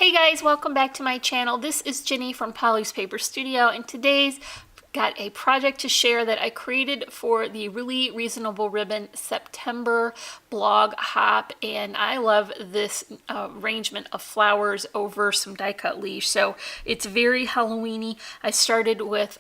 Hey guys, welcome back to my channel. This is Jenny from Polly's Paper Studio, and today's got a project to share that I created for the Really Reasonable Ribbon September blog hop, and I love this arrangement of flowers over some die cut leaves. So it's very Halloweeny. I started with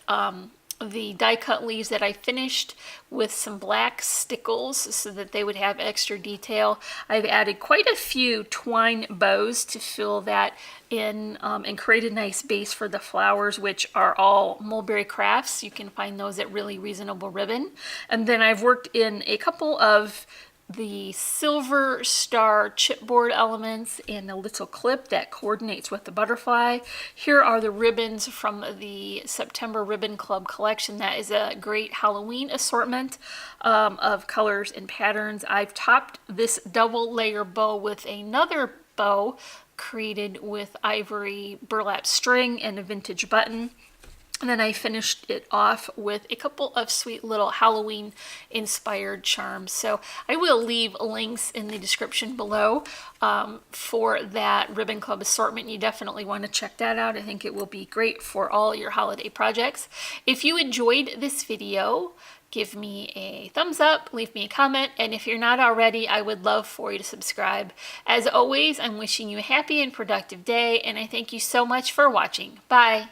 the die cut leaves that I finished with some black stickles so that they would have extra detail. I've added quite a few twine bows to fill that in and create a nice base for the flowers, which are all Mulberry Crafts. You can find those at Really Reasonable Ribbon. And then I've worked in a couple of the silver star chipboard elements and a little clip that coordinates with the butterfly. Here are the ribbons from the September Ribbon Club collection. That is a great Halloween assortment of colors and patterns. I've topped this double layer bow with another bow created with ivory burlap string and a vintage button. And then I finished it off with a couple of sweet little Halloween inspired charms. So I will leave links in the description below for that Ribbon Club assortment. You definitely want to check that out. I think it will be great for all your holiday projects. If you enjoyed this video, give me a thumbs up, leave me a comment, and if you're not already, I would love for you to subscribe. As always, I'm wishing you a happy and productive day, and I thank you so much for watching. Bye!